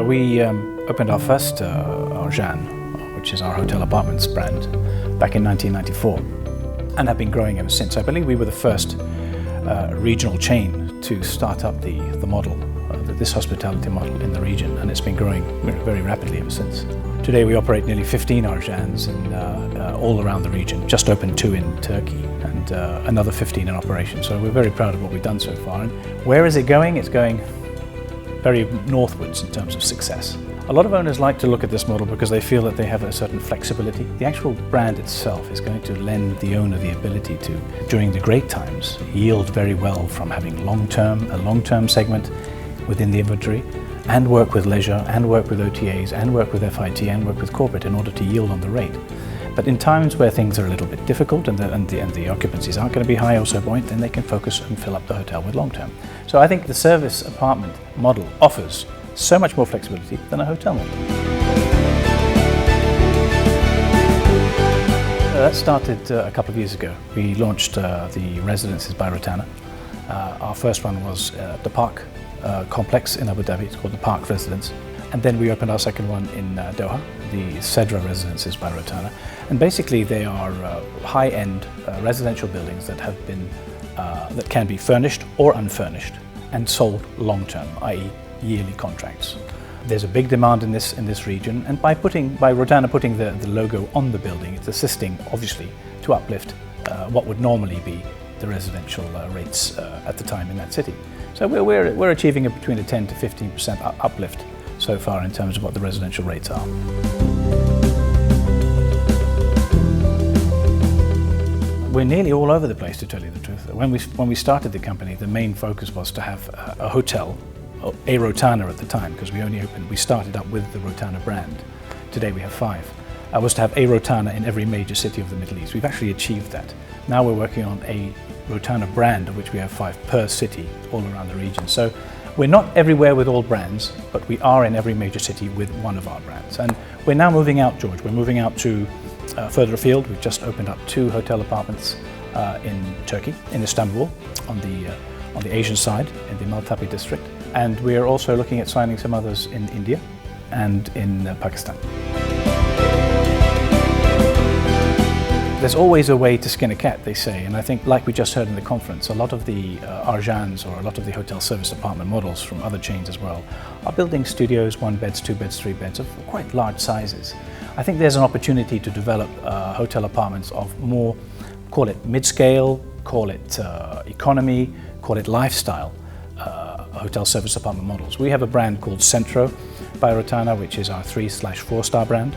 We opened our first Arjan, which is our hotel apartments brand, back in 1994 and have been growing ever since. I believe we were the first regional chain to start up the model, this hospitality model in the region, and it's been growing very rapidly ever since. Today we operate nearly 15 Arjans all around the region, just opened 2 in Turkey and another 15 in operation. So we're very proud of what we've done so far. And where is it going? It's going very northwards in terms of success. A lot of owners like to look at this model because they feel that they have a certain flexibility. The actual brand itself is going to lend the owner the ability to, during the great times, yield very well from having a long-term segment within the inventory, and work with leisure, and work with OTAs, and work with FIT, and work with corporate in order to yield on the rate. But in times where things are a little bit difficult and the occupancies aren't going to be high or so buoyant, then they can focus and fill up the hotel with long-term. So I think the service apartment model offers so much more flexibility than a hotel model. That started a couple of years ago. We launched the Residences by Rotana. Our first one was the Park complex in Abu Dhabi. It's called the Park Residence. And then we opened our second one in Doha, the Cedra Residences by Rotana. And basically they are high-end residential buildings that have been that can be furnished or unfurnished and sold long-term, i.e. yearly contracts. There's a big demand in this region, and by Rotana putting the logo on the building, it's assisting obviously to uplift what would normally be the residential rates at the time in that city. So we're achieving between a 10 to 15% uplift so far in terms of what the residential rates are. We're nearly all over the place, to tell you the truth. When we started the company, the main focus was to have a hotel, a Rotana at the time, because we started up with the Rotana brand. Today we have 5. Was to have a Rotana in every major city of the Middle East. We've actually achieved that. Now we're working on a Rotana brand, of which we have 5 per city all around the region. So we're not everywhere with all brands, but we are in every major city with one of our brands. And we're now moving out, George. We're moving out to further afield. We've just opened up 2 hotel apartments in Turkey, in Istanbul, on the Asian side, in the Maltepe district. And we are also looking at signing some others in India and in Pakistan. There's always a way to skin a cat, they say, and I think, like we just heard in the conference, a lot of the Arjans or a lot of the hotel service apartment models from other chains as well are building studios, 1 beds, 2 beds, 3 beds of quite large sizes. I think there's an opportunity to develop hotel apartments of more, call it mid-scale, call it economy, call it lifestyle hotel service apartment models. We have a brand called Centro by Rotana, which is our 3/4 star brand.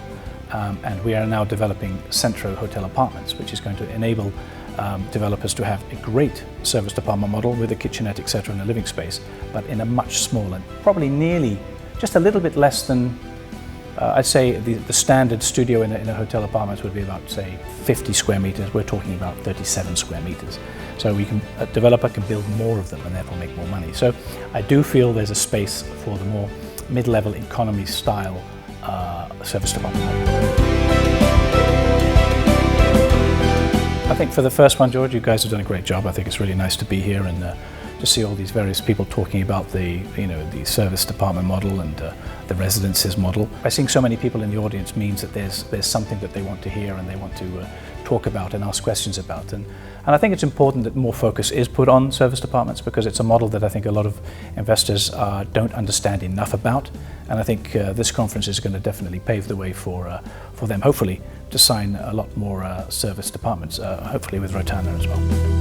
And we are now developing Centro Hotel Apartments, which is going to enable developers to have a great service apartment model with a kitchenette, etc., and a living space, but in a much smaller, probably nearly just a little bit less than, I'd say the standard studio in a hotel apartment would be about, say, 50 square meters. We're talking about 37 square meters. So a developer can build more of them and therefore make more money. So I do feel there's a space for the more mid-level economy style service department. I think for the first one, George, you guys have done a great job. I think it's really nice to be here and to see all these various people talking about the service department model and the residences model. By seeing so many people in the audience means that there's something that they want to hear and they want to talk about and ask questions about. And I think it's important that more focus is put on service departments, because it's a model that I think a lot of investors don't understand enough about. And I think this conference is going to definitely pave the way for them, hopefully, to sign a lot more service departments, hopefully with Rotana as well.